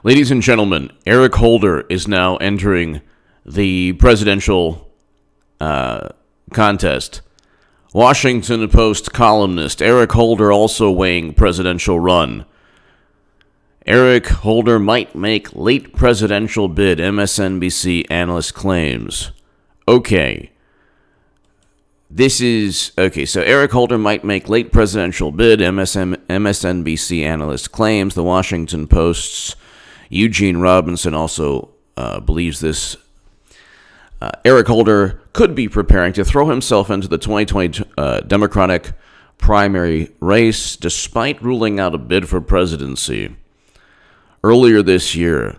Ladies and gentlemen, Eric Holder is now entering the presidential contest. Washington Post columnist Eric Holder also weighing presidential run. Eric Holder might make late presidential bid, MSNBC analyst claims. So Eric Holder might make late presidential bid, MSNBC analyst claims. The Washington Post's Eugene Robinson also believes this. Eric Holder could be preparing to throw himself into the 2020 Democratic primary race despite ruling out a bid for presidency. Earlier this year,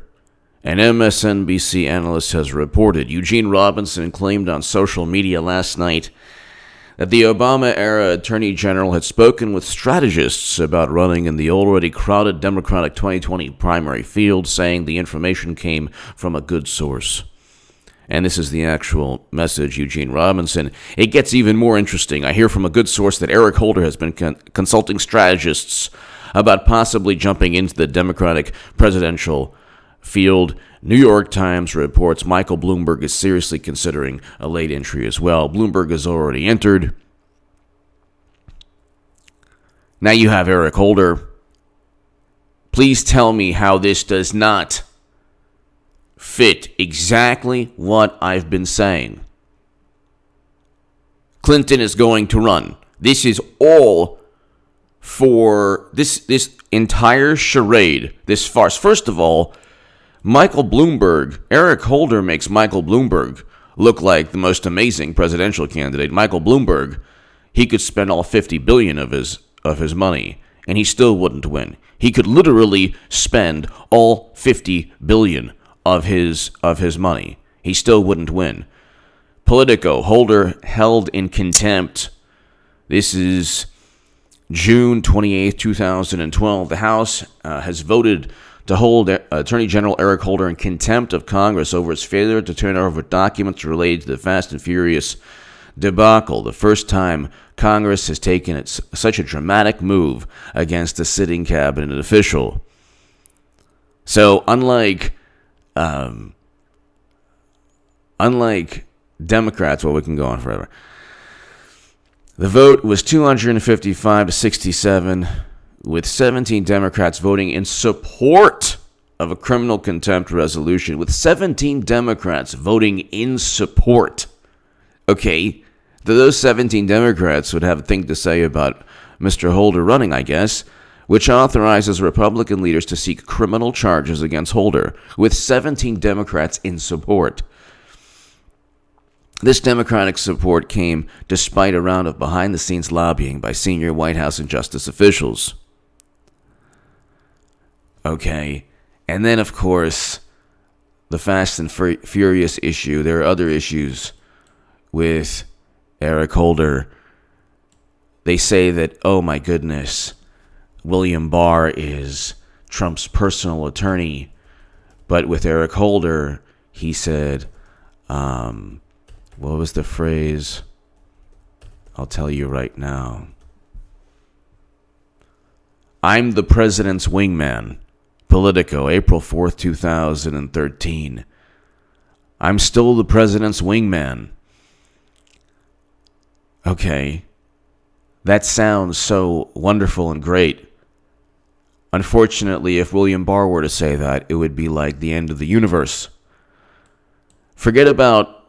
an MSNBC analyst has reported Eugene Robinson claimed on social media last night that the Obama-era Attorney General had spoken with strategists about running in the already crowded Democratic 2020 primary field, saying the information came from a good source. And this is the actual message, Eugene Robinson. It gets even more interesting. I hear from a good source that Eric Holder has been consulting strategists about possibly jumping into the Democratic presidential field. New York Times reports Michael Bloomberg is seriously considering a late entry as well. Bloomberg has already entered. Now you have Eric Holder. Please tell me how this does not fit exactly what I've been saying. Clinton is going to run. This is all for this entire charade, this farce. First of all, Eric Holder makes Michael Bloomberg look like the most amazing presidential candidate. Michael Bloomberg, he could spend all $50 billion of his money, and he still wouldn't win. He could literally spend all $50 billion of his money. He still wouldn't win. Politico, Holder held in contempt. This is June 28, 2012. The House has voted to hold Attorney General Eric Holder in contempt of Congress over his failure to turn over documents related to the Fast and Furious debacle, the first time Congress has taken such a dramatic move against a sitting cabinet official. So unlike Democrats, well, we can go on forever. The vote was 255 to 67, with 17 Democrats voting in support of a criminal contempt resolution, with 17 Democrats voting in support. Okay, those 17 Democrats would have a thing to say about Mr. Holder running, I guess, which authorizes Republican leaders to seek criminal charges against Holder, with 17 Democrats in support. This Democratic support came despite a round of behind-the-scenes lobbying by senior White House and Justice officials. Okay, and then, of course, the Fast and Furious issue. There are other issues with Eric Holder. They say that, oh my goodness, William Barr is Trump's personal attorney. But with Eric Holder, he said, what was the phrase? I'll tell you right now. I'm the president's wingman. Politico, April 4th, 2013. I'm still the president's wingman. Okay. That sounds so wonderful and great. Unfortunately, if William Barr were to say that, it would be like the end of the universe. Forget about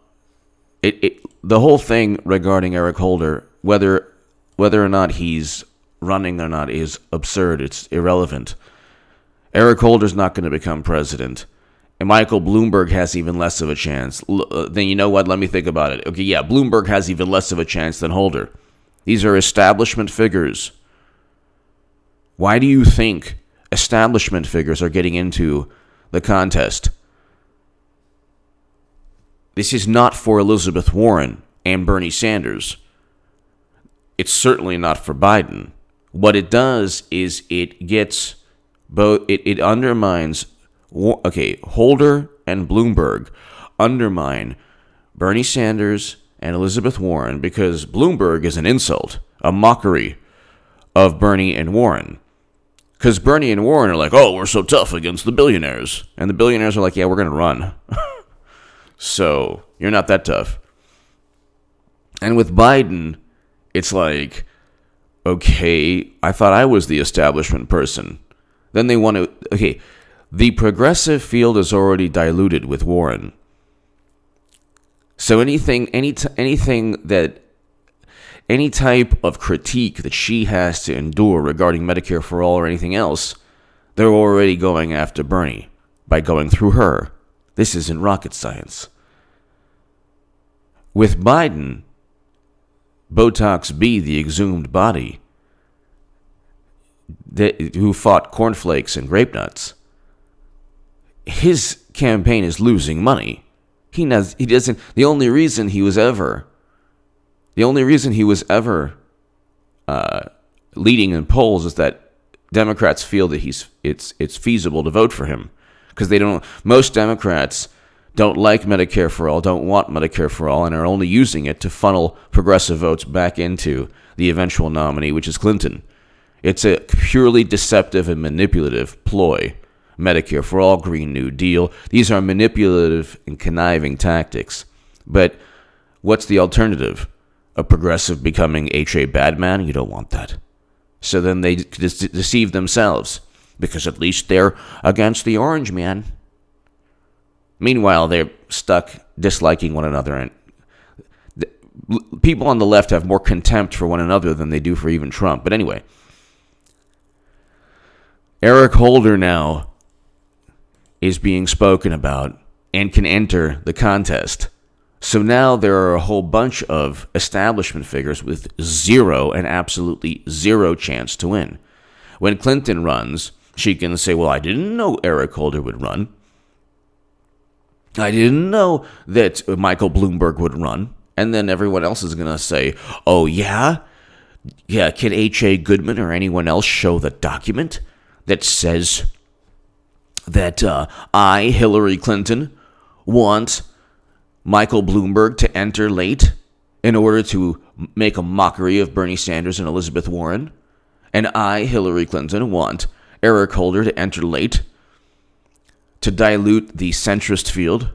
it. The whole thing regarding Eric Holder, whether or not he's running or not, is absurd. It's irrelevant. Eric Holder's not going to become president. And Michael Bloomberg has even less of a chance. Then you know what? Let me think about it. Okay, yeah, Bloomberg has even less of a chance than Holder. These are establishment figures. Why do you think establishment figures are getting into the contest? This is not for Elizabeth Warren and Bernie Sanders. It's certainly not for Biden. What it does is it gets both. It undermines. Okay, Holder and Bloomberg undermine Bernie Sanders and Elizabeth Warren because Bloomberg is an insult, a mockery of Bernie and Warren. Because Bernie and Warren are like, oh, we're so tough against the billionaires. And the billionaires are like, yeah, we're going to run. So you're not that tough. And with Biden, it's like, okay, I thought I was the establishment person. Then they want to, okay, the progressive field is already diluted with Warren. So any type of critique that she has to endure regarding Medicare for all or anything else, they're already going after Bernie by going through her. This isn't rocket science. With Biden, Botox B, the exhumed body, who fought cornflakes and grape nuts, his campaign is losing money. He doesn't. The only reason he was ever leading in polls is that Democrats feel that it's feasible to vote for him, because most Democrats don't like Medicare for all, don't want Medicare for all, and are only using it to funnel progressive votes back into the eventual nominee, which is Clinton. It's a purely deceptive and manipulative ploy. Medicare for all, Green New Deal. These are manipulative and conniving tactics. But what's the alternative? A progressive becoming H.A. Badman? You don't want that. So then they deceive themselves, because at least they're against the orange man. Meanwhile, they're stuck disliking one another, and people on the left have more contempt for one another than they do for even Trump. But anyway, Eric Holder now is being spoken about and can enter the contest. So now there are a whole bunch of establishment figures with zero and absolutely zero chance to win. When Clinton runs, she can say, well, I didn't know Eric Holder would run. I didn't know that Michael Bloomberg would run. And then everyone else is going to say, oh, yeah? Yeah, can H.A. Goodman or anyone else show the document that says that I, Hillary Clinton, want Michael Bloomberg to enter late in order to make a mockery of Bernie Sanders and Elizabeth Warren? And I, Hillary Clinton, want Eric Holder to enter late to dilute the centrist field,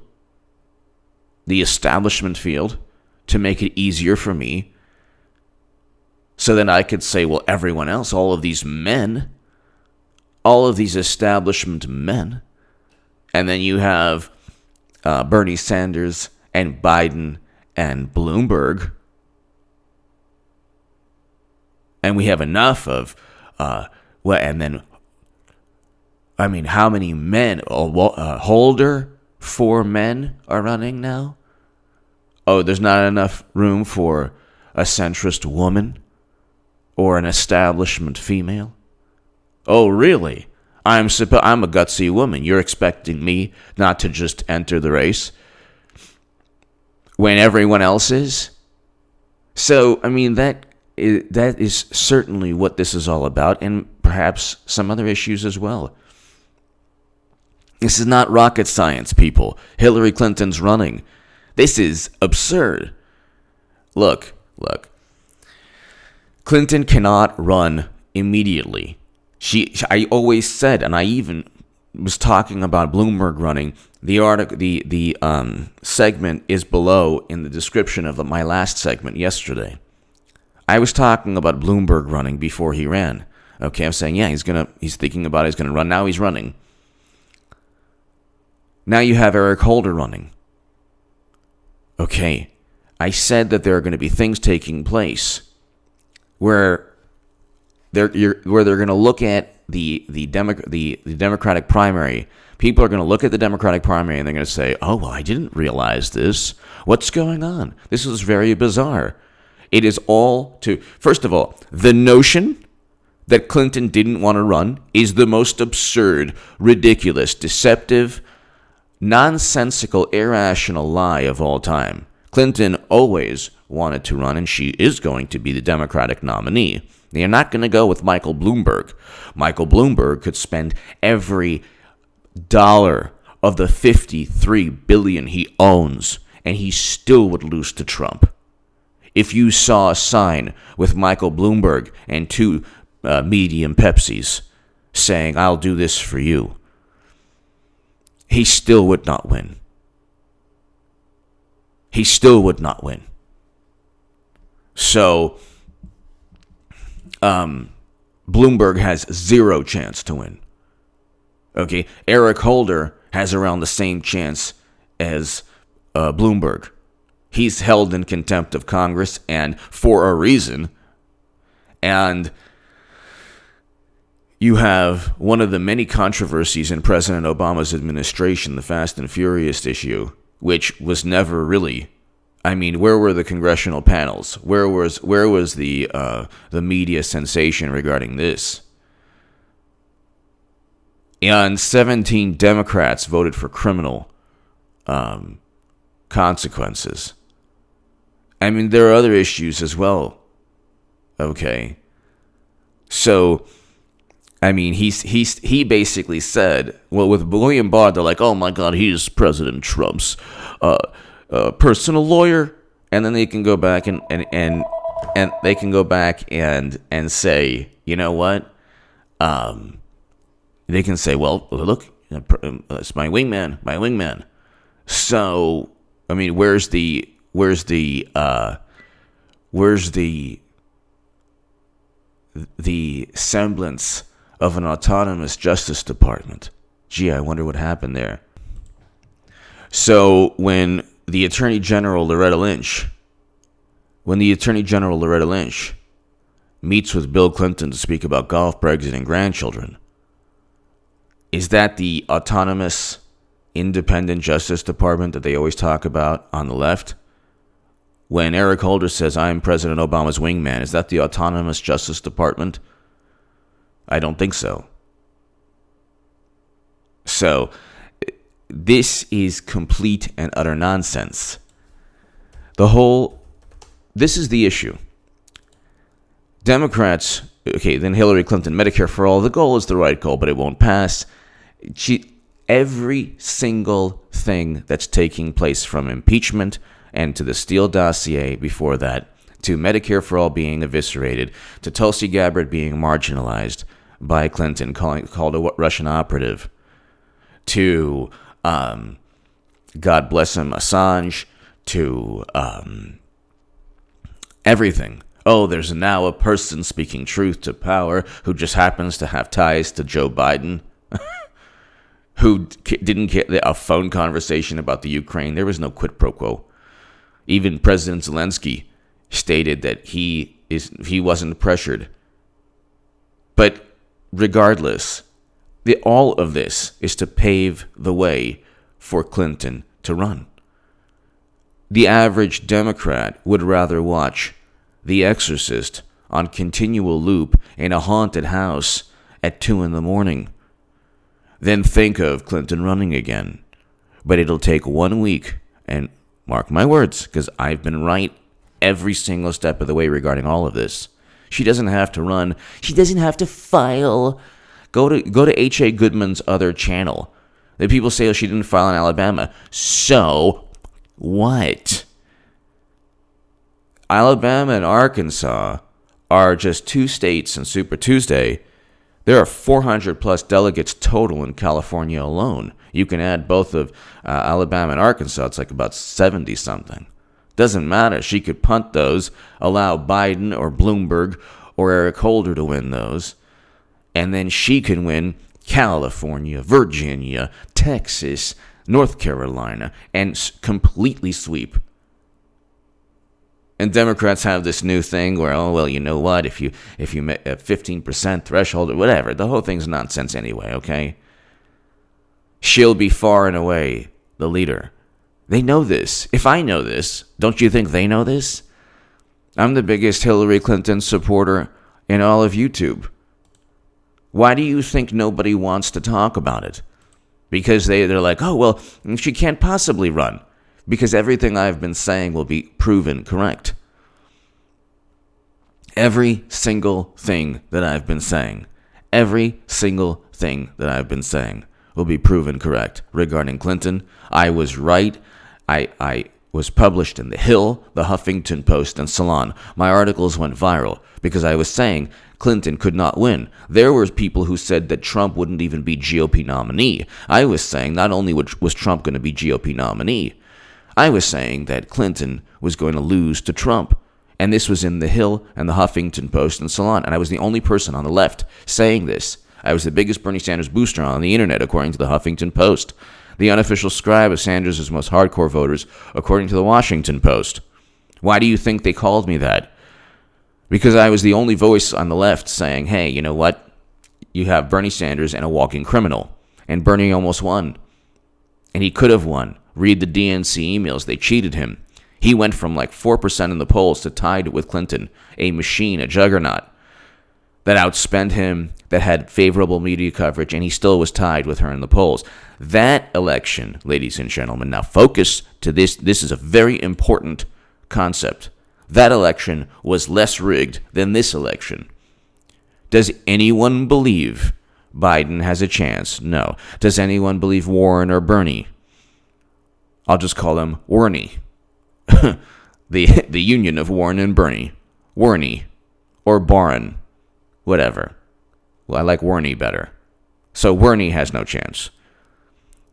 the establishment field, to make it easier for me, so then I could say, well, everyone else, all of these men, all of these establishment men, and then you have Bernie Sanders and Biden and Bloomberg, and we have enough of, and then, I mean, how many men? Holder, 4 men are running now? Oh, there's not enough room for a centrist woman or an establishment female? Oh, really? I'm a gutsy woman. You're expecting me not to just enter the race when everyone else is? So, I mean, that is certainly what this is all about, and perhaps some other issues as well. This is not rocket science, people. Hillary Clinton's running. This is absurd. Look. Clinton cannot run immediately. I always said, and I even was talking about Bloomberg running. The segment is below in the description of my last segment yesterday. I was talking about Bloomberg running before he ran. Okay, I'm saying, yeah, he's thinking about it, he's gonna run. Now he's running. Now you have Eric Holder running. Okay, I said that there are going to be things taking place where they're going to look at the Democratic primary. People are going to look at the Democratic primary and they're going to say, "Oh, well, I didn't realize this. What's going on? This is very bizarre." It is all to, first of all, the notion that Clinton didn't want to run is the most absurd, ridiculous, deceptive, nonsensical, irrational lie of all time. Clinton always wanted to run, and she is going to be the Democratic nominee. They're not going to go with Michael Bloomberg. Michael Bloomberg could spend every dollar of the $53 billion he owns, and he still would lose to Trump. If you saw a sign with Michael Bloomberg and 2 medium Pepsis, saying, I'll do this for you, he still would not win. He still would not win. So, Bloomberg has zero chance to win. Okay, Eric Holder has around the same chance as Bloomberg. He's held in contempt of Congress, and for a reason. And you have one of the many controversies in President Obama's administration, the Fast and Furious issue, which was never really. I mean, where were the congressional panels? Where was the media sensation regarding this? And 17 Democrats voted for criminal consequences. I mean, there are other issues as well. Okay. So, I mean, he basically said, well, with William Barr, they're like, oh my God, he's President Trump's personal lawyer, and then they can go back and they can go back and say, you know what? They can say, well, look, it's my wingman. So, I mean, where's the semblance of an autonomous Justice Department? Gee, I wonder what happened there. So when the Attorney General Loretta Lynch meets with Bill Clinton to speak about golf, Brexit, and grandchildren, is that the autonomous, independent Justice Department that they always talk about on the left? When Eric Holder says, I'm President Obama's wingman, is that the autonomous Justice Department? I don't think so. So, this is complete and utter nonsense. This is the issue. Democrats, okay, then Hillary Clinton, Medicare for all, the goal is the right goal, but it won't pass. Every single thing that's taking place, from impeachment and to the Steele dossier before that, to Medicare for all being eviscerated, to Tulsi Gabbard being marginalized by Clinton, called a Russian operative, to, God bless him, Assange, to everything. Oh, there's now a person speaking truth to power who just happens to have ties to Joe Biden, who didn't get a phone conversation about the Ukraine. There was no quid pro quo. Even President Zelensky stated that he wasn't pressured. But regardless, all of this is to pave the way for Clinton to run. The average Democrat would rather watch The Exorcist on continual loop in a haunted house at 2 a.m. than think of Clinton running again. But it'll take 1 week, and mark my words, because I've been right every single step of the way regarding all of this. She doesn't have to run. She doesn't have to file. Go to H.A. Goodman's other channel. The people say, oh, she didn't file in Alabama. So what? Alabama and Arkansas are just 2 states in Super Tuesday. There are 400 plus delegates total in California alone. You can add both of Alabama and Arkansas. It's like about 70 something. Doesn't matter. She could punt those, allow Biden or Bloomberg or Eric Holder to win those, and then she can win California, Virginia, Texas, North Carolina, and completely sweep. And Democrats have this new thing where, oh, well, you know what, if you met a 15% threshold or whatever, the whole thing's nonsense anyway, okay? She'll be far and away the leader. They know this. If I know this, don't you think they know this? I'm the biggest Hillary Clinton supporter in all of YouTube. Why do you think nobody wants to talk about it? Because they're like, oh, well, she can't possibly run. Because everything I've been saying will be proven correct. Every single thing that I've been saying. Every single thing that I've been saying will be proven correct. Regarding Clinton, I was right. I was published in The Hill, The Huffington Post, and Salon. My articles went viral because I was saying Clinton could not win. There were people who said that Trump wouldn't even be GOP nominee. I was saying not only was Trump going to be GOP nominee, I was saying that Clinton was going to lose to Trump. And this was in The Hill and the Huffington Post and so on. And I was the only person on the left saying this. I was the biggest Bernie Sanders booster on the internet, according to the Huffington Post. The unofficial scribe of Sanders' most hardcore voters, according to the Washington Post. Why do you think they called me that? Because I was the only voice on the left saying, hey, you know what? You have Bernie Sanders and a walking criminal. And Bernie almost won. And he could have won. Read the DNC emails. They cheated him. He went from like 4% in the polls to tied with Clinton, a machine, a juggernaut that outspent him, that had favorable media coverage, and he still was tied with her in the polls. That election, ladies and gentlemen, now focus to this. This is a very important concept. That election was less rigged than this election. Does anyone believe Biden has a chance? No. Does anyone believe Warren or Bernie? I'll just call them Warney. the union of Warren and Bernie. Warney. Or Barron. Whatever. Well, I like Warney better. So Warney has no chance.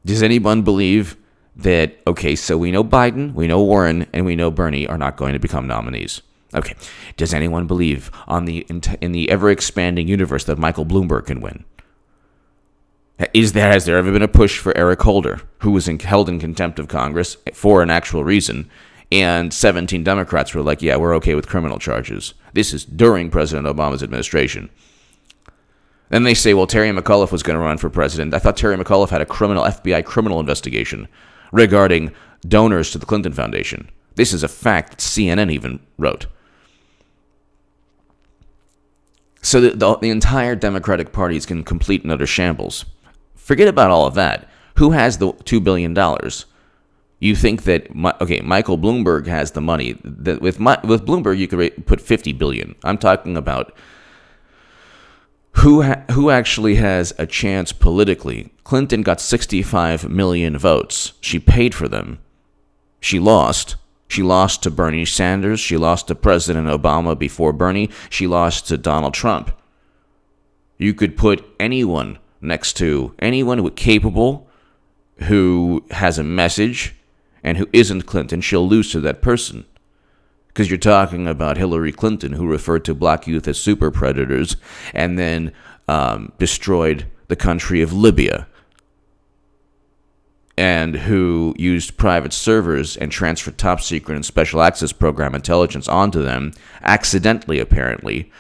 Does anyone believe that, okay, so we know Biden, we know Warren, and we know Bernie are not going to become nominees? Okay. Does anyone believe in the ever-expanding universe that Michael Bloomberg can win? Has there ever been a push for Eric Holder, who was held in contempt of Congress for an actual reason, and 17 Democrats were like, yeah, we're okay with criminal charges? This is during President Obama's administration. Then they say, well, Terry McAuliffe was going to run for president. I thought Terry McAuliffe had a FBI criminal investigation regarding donors to the Clinton Foundation. This is a fact that CNN even wrote. So the entire Democratic Party is in complete and utter shambles. Forget about all of that. Who has the $2 billion? You think that, Michael Bloomberg has the money. With Bloomberg, you could put $50 billion. I'm talking about who actually has a chance politically. Clinton got 65 million votes. She paid for them. She lost. She lost to Bernie Sanders. She lost to President Obama before Bernie. She lost to Donald Trump. You could put anyone next to anyone who is capable, who has a message, and who isn't Clinton. She'll lose to that person. Because you're talking about Hillary Clinton, who referred to black youth as super predators and then destroyed the country of Libya, and who used private servers and transferred top secret and special access program intelligence onto them, accidentally apparently,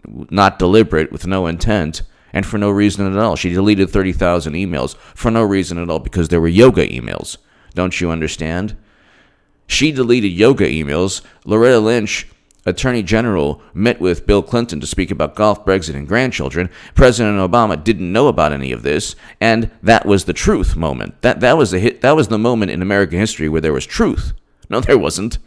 not deliberate, with no intent, and for no reason at all. She deleted 30,000 emails for no reason at all, because there were yoga emails. Don't you understand? She deleted yoga emails. Loretta Lynch, Attorney General, met with Bill Clinton to speak about golf, Brexit, and grandchildren. President Obama didn't know about any of this, and that was the truth moment. That was the moment in American history where there was truth. No, there wasn't.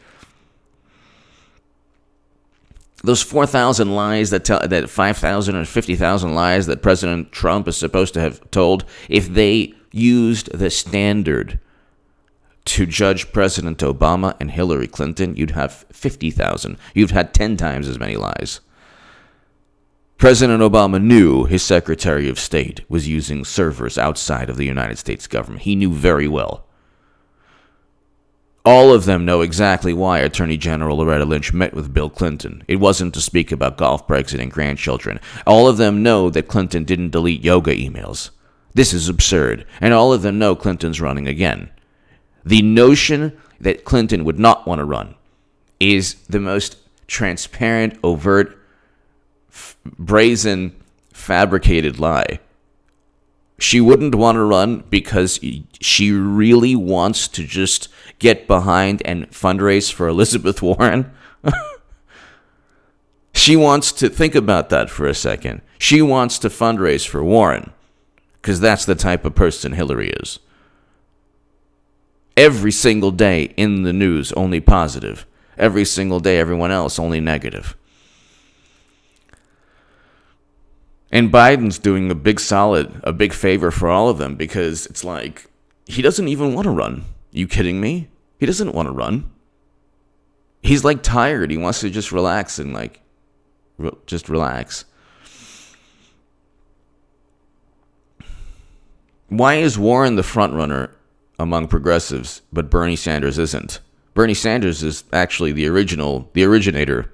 Those 4,000 lies that 5,000 or 50,000 lies that President Trump is supposed to have told, if they used the standard to judge President Obama and Hillary Clinton, you'd have 50,000. You've had 10 times as many lies. President Obama knew his Secretary of State was using servers outside of the United States government. He knew very well. All of them know exactly why Attorney General Loretta Lynch met with Bill Clinton. It wasn't to speak about golf, Brexit, and grandchildren. All of them know that Clinton didn't delete yoga emails. This is absurd. And all of them know Clinton's running again. The notion that Clinton would not want to run is the most transparent, overt, brazen, fabricated lie. She wouldn't want to run because she really wants to just get behind and fundraise for Elizabeth Warren. She wants to think about that for a second. She wants to fundraise for Warren because that's the type of person Hillary is. Every single day in the news, only positive. Every single day, everyone else, only negative. And Biden's doing a big favor for all of them, because it's like, he doesn't even want to run. You kidding me? He doesn't want to run. He's like tired. He wants to just relax and just relax. Why is Warren the front runner among progressives, but Bernie Sanders isn't? Bernie Sanders is actually the originator.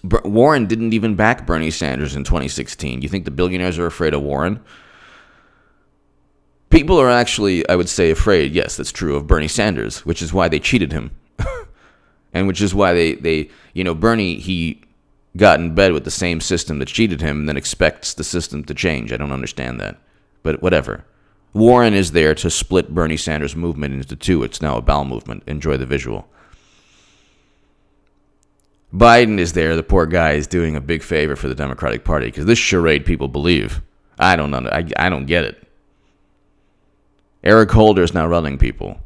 Warren didn't even back Bernie Sanders in 2016. You think the billionaires are afraid of Warren? People are actually, I would say, afraid, yes, that's true, of Bernie Sanders, which is why they cheated him. And which is why they Bernie, he got in bed with the same system that cheated him and then expects the system to change. I don't understand that. But whatever. Warren is there to split Bernie Sanders' movement into two. It's now a bowel movement. Enjoy the visual. Biden is there. The poor guy is doing a big favor for the Democratic Party because this charade people believe. I don't know. I don't get it. Eric Holder is now running, people.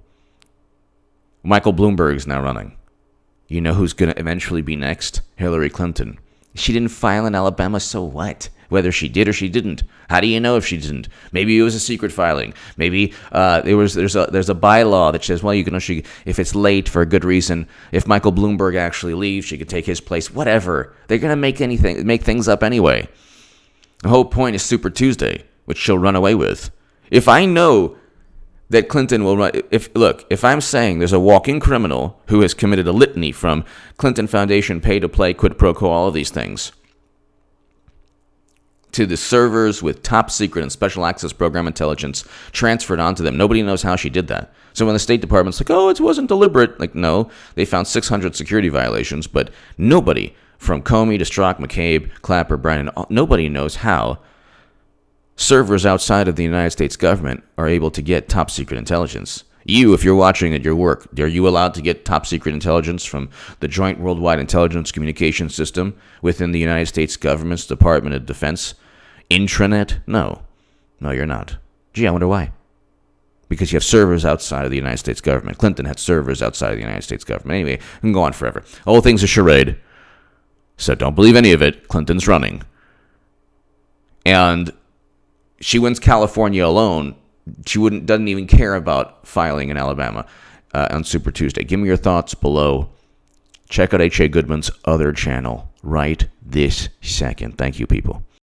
Michael Bloomberg is now running. You know who's going to eventually be next? Hillary Clinton. She didn't file in Alabama, so what? Whether she did or she didn't. How do you know if she didn't? Maybe it was a secret filing. Maybe there's a bylaw that says, well, you can actually, if it's late for a good reason, if Michael Bloomberg actually leaves, she could take his place. Whatever. They're going to make things up anyway. The whole point is Super Tuesday, which she'll run away with. If I know that Clinton will run, if I'm saying there's a walking criminal who has committed a litany from Clinton Foundation, pay to play, quid pro quo, all of these things, to the servers with top secret and special access program intelligence transferred onto them. Nobody knows how she did that. So when the State Department's like, oh, it wasn't deliberate, like, no, they found 600 security violations, but nobody from Comey to Strzok, McCabe, Clapper, Brennan, nobody knows how servers outside of the United States government are able to get top secret intelligence. You, if you're watching at your work, are you allowed to get top secret intelligence from the Joint Worldwide Intelligence Communication System within the United States government's Department of Defense intranet? No, you're not. Gee, I wonder why. Because you have servers outside of the United States government. Clinton had servers outside of the United States government. Anyway, I can go on forever. The whole thing's a charade. So don't believe any of it. Clinton's running. And she wins California alone. She doesn't even care about filing in Alabama on Super Tuesday. Give me your thoughts below. Check out H.A. Goodman's other channel right this second. Thank you, people.